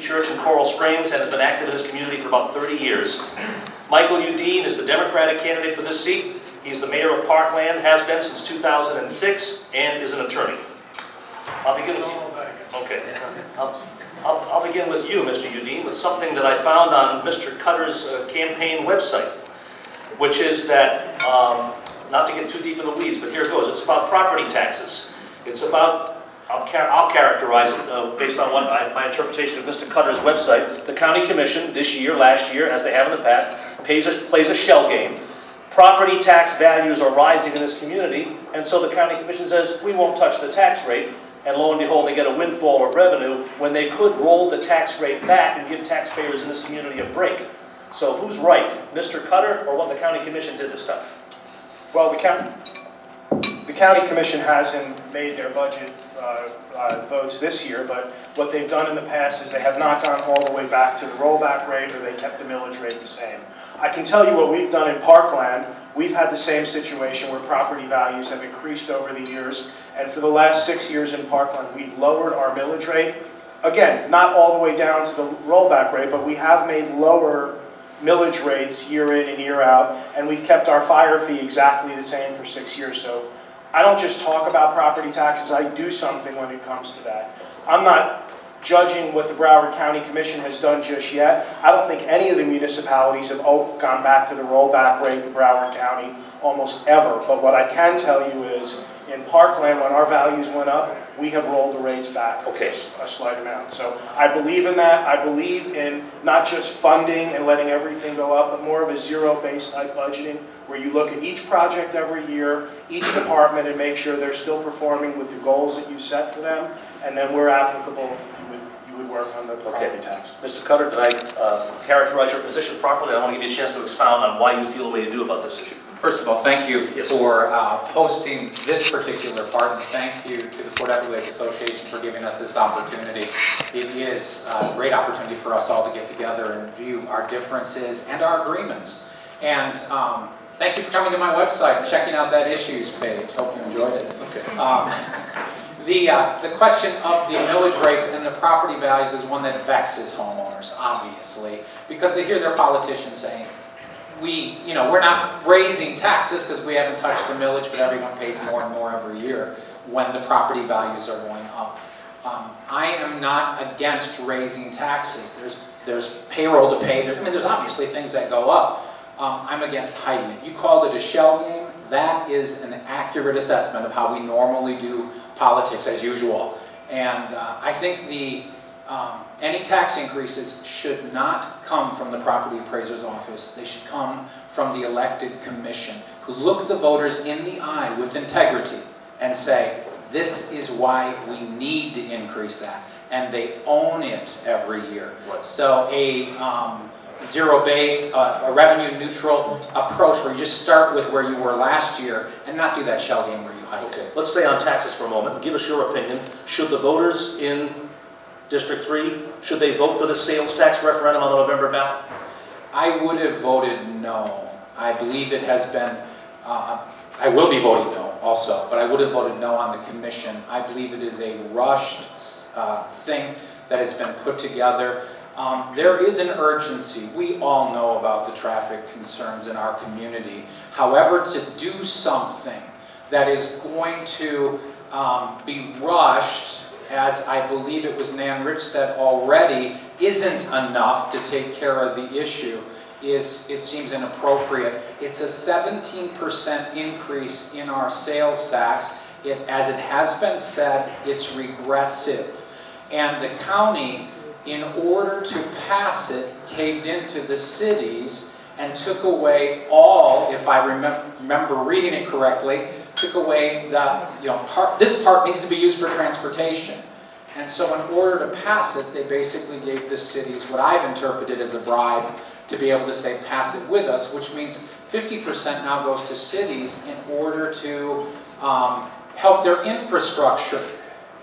Church in Coral Springs and has been active in his community for about 30 years. Michael Udine is the Democratic candidate for this seat. He's the mayor of Parkland, has been since 2006, and is an attorney. I'll begin with you. Okay. I'll begin with you, Mr. Udine, with something that I found on Mr. Cutter's campaign website, which is that, not to get too deep in the weeds, but here it goes. It's about property taxes. It's about, I'll characterize it based on what my interpretation of Mr. Cutter's website. The county commission this year, last year, as they have in the past, plays a shell game. Property tax values are rising in this community, and so the county commission says, we won't touch the tax rate, and lo and behold, they get a windfall of revenue when they could roll the tax rate back and give taxpayers in this community a break. So who's right, Mr. Cutter or what the county commission did this time? Well, the county commission hasn't made their budget votes this year, but what they've done in the past is they have not gone all the way back to the rollback rate, or they kept the millage rate the same. I can tell you what we've done in Parkland. We've had the same situation where property values have increased over the years, and for the last 6 years in Parkland, we've lowered our millage rate. Again, not all the way down to the rollback rate, but we have made lower millage rates year in and year out, and we've kept our fire fee exactly the same for 6 years. So I don't just talk about property taxes, I do something when it comes to that. I'm not judging what the Broward County Commission has done just yet. I don't think any of the municipalities have gone back to the rollback rate in Broward County almost ever. But what I can tell you is, in Parkland, when our values went up, we have rolled the rates back a slight amount. So I believe in that. I believe in not just funding and letting everything go up, but more of a zero-based type budgeting, where you look at each project every year, each department, and make sure they're still performing with the goals that you set for them, and then where applicable, you would work on the property tax. Mr. Cutter, did I characterize your position properly? I want to give you a chance to expound on why you feel the way you do about this issue. First of all, thank you for posting this particular part, and thank you to the Port Everglades Association for giving us this opportunity. It is a great opportunity for us all to get together and view our differences and our agreements. And thank you for coming to my website and checking out that issues page. Hope you enjoyed it. Okay. The question of the millage rates and the property values is one that vexes homeowners, obviously, because they hear their politicians saying, we're not raising taxes because we haven't touched the millage, but everyone pays more and more every year when the property values are going up. I am not against raising taxes. There's payroll to pay. There's obviously things that go up. I'm against hiding it. You called it a shell game. That is an accurate assessment of how we normally do politics as usual. And I think any tax increases should not come from the property appraiser's office. They should come from the elected commission, who look the voters in the eye with integrity and say, this is why we need to increase that. And they own it every year. So a zero-based, a revenue-neutral approach where you just start with where you were last year and not do that shell game where you hide it. Let's stay on taxes for a moment. Give us your opinion. Should the voters in District 3, should they vote for the sales tax referendum on the November ballot? I would have voted no. I believe it has been, I will be voting no also, but I would have voted no on the commission. I believe it is a rushed thing that has been put together. There is an urgency. We all know about the traffic concerns in our community. However, to do something that is going to be rushed, as I believe it was Nan Rich said already, isn't enough to take care of the issue, it seems inappropriate. It's a 17% increase in our sales tax. As it has been said, it's regressive. And the county, in order to pass it, caved into the cities and took away all, if I remember reading it correctly, took away this part needs to be used for transportation. And so in order to pass it, they basically gave the cities what I've interpreted as a bribe to be able to say, pass it with us, which means 50% now goes to cities in order to help their infrastructure.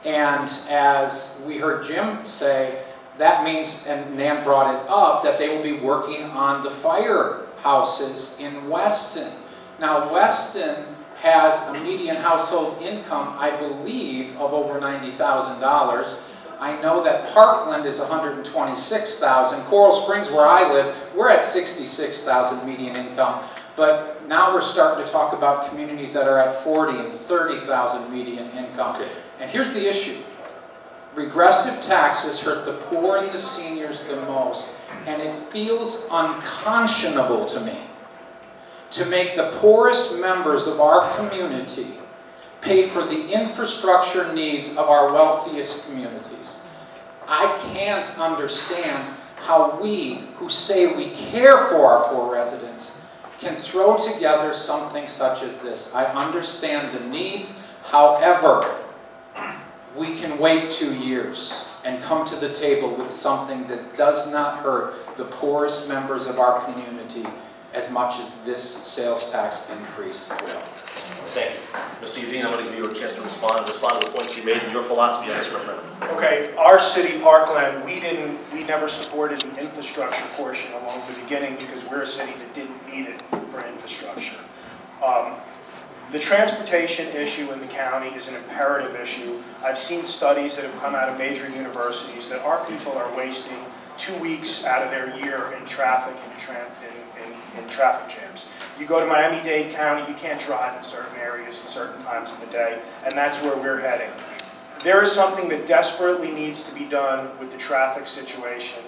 And as we heard Jim say, that means, and Nan brought it up, that they will be working on the firehouses in Weston. Now, Weston has a median household income, I believe, of over $90,000. I know that Parkland is 126,000. Coral Springs, where I live, we're at 66,000 median income. But now we're starting to talk about communities that are at 40 and 30,000 median income. Okay. And here's the issue. Regressive taxes hurt the poor and the seniors the most, and it feels unconscionable to me to make the poorest members of our community pay for the infrastructure needs of our wealthiest communities. I can't understand how we, who say we care for our poor residents, can throw together something such as this. I understand the needs, however, we can wait 2 years and come to the table with something that does not hurt the poorest members of our community as much as this sales tax increase will. Thank you. Mr. Udine, I'm going to give you a chance to respond to the points you made and your philosophy on this referendum. Okay, our city, Parkland, we never supported the infrastructure portion along the beginning because we're a city that didn't need it for infrastructure. The transportation issue in the county is an imperative issue. I've seen studies that have come out of major universities that our people are wasting 2 weeks out of their year in traffic in traffic jams. You go to Miami-Dade County, you can't drive in certain areas at certain times of the day, and that's where we're heading. There is something that desperately needs to be done with the traffic situation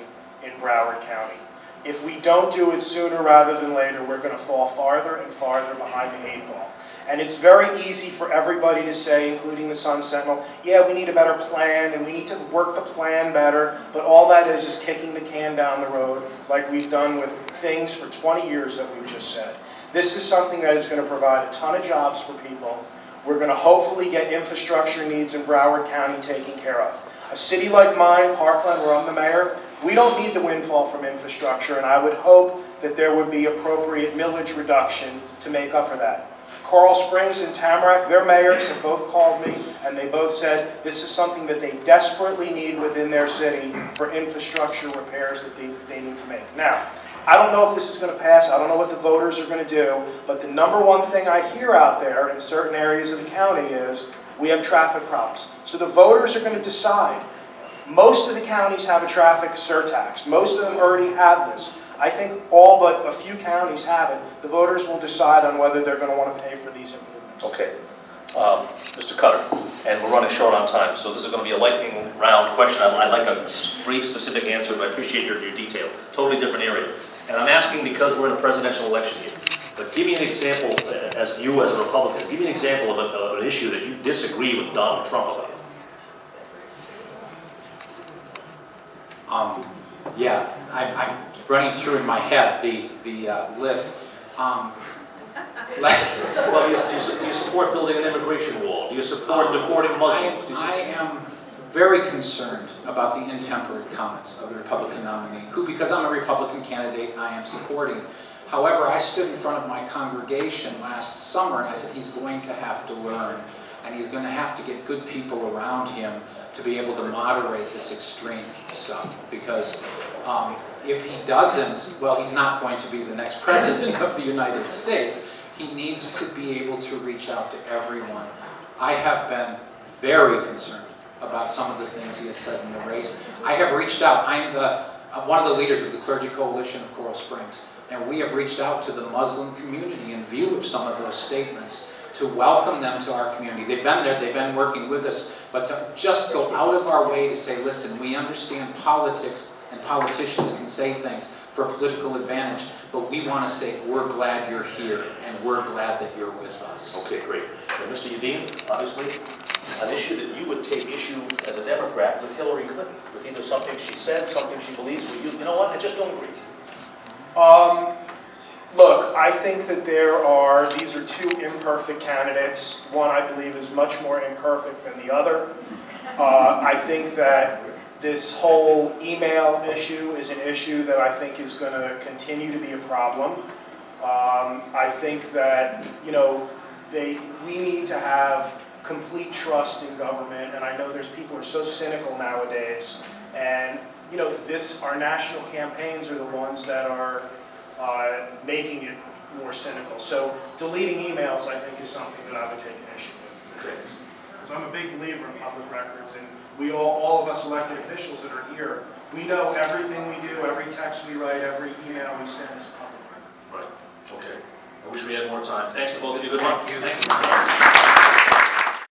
in Broward County. If we don't do it sooner rather than later, we're going to fall farther and farther behind the 8 ball. And it's very easy for everybody to say, including the Sun Sentinel, yeah, we need a better plan and we need to work the plan better, but all that is kicking the can down the road like we've done with things for 20 years that we've just said. This is something that is going to provide a ton of jobs for people. We're going to hopefully get infrastructure needs in Broward County taken care of. A city like mine, Parkland, where I'm the mayor, we don't need the windfall from infrastructure, and I would hope that there would be appropriate millage reduction to make up for that. Coral Springs and Tamarack, their mayors have both called me, and they both said this is something that they desperately need within their city for infrastructure repairs that they need to make. Now, I don't know if this is going to pass. I don't know what the voters are going to do, but the number one thing I hear out there in certain areas of the county is we have traffic problems. So the voters are going to decide. Most of the counties have a traffic surtax. Most of them already have this. I think all but a few counties have it. The voters will decide on whether they're going to want to pay for these improvements. Okay. Mr. Cutter, and we're running short on time, so this is going to be a lightning round question. I'd like a brief, specific answer, but I appreciate your detail. Totally different area. And I'm asking because we're in a presidential election year. But give me an example, as a Republican, give me an example of an issue that you disagree with Donald Trump about. Yeah, I'm running through in my head the list. Well, do you support building an immigration wall? Do you support deporting Muslims? I am very concerned about the intemperate comments of the Republican nominee, who, because I'm a Republican candidate, I am supporting. However, I stood in front of my congregation last summer and I said he's going to have to learn, and he's going to have to get good people around him to be able to moderate this extreme stuff, because if he doesn't, well, he's not going to be the next president of the United States. He needs to be able to reach out to everyone. I have been very concerned about some of the things he has said in the race. I have reached out. I'm one of the leaders of the Clergy Coalition of Coral Springs, and we have reached out to the Muslim community in view of some of those statements to welcome them to our community. They've been there, they've been working with us, but to just go out of our way to say, listen, we understand politics and politicians can say things for political advantage, but we want to say we're glad you're here and we're glad that you're with us. Okay, great. And Mr. Udine, obviously, an issue that you would take issue as a Democrat with Hillary Clinton, with either something she said, something she believes, with you know what, I just don't agree. Look, I think that these are two imperfect candidates. One, I believe, is much more imperfect than the other. I think that this whole email issue is an issue that I think is going to continue to be a problem. I think that, we need to have complete trust in government, and I know people are so cynical nowadays, and, our national campaigns are the ones that are making it more cynical. So deleting emails, I think, is something that I would take an issue with. Okay. So I'm a big believer in public records, and we all of us elected officials that are here, we know everything we do, every text we write, every email we send is public record. Right, okay. I wish we had more time. Thanks to both of you. Good luck. Thank you. Thank you.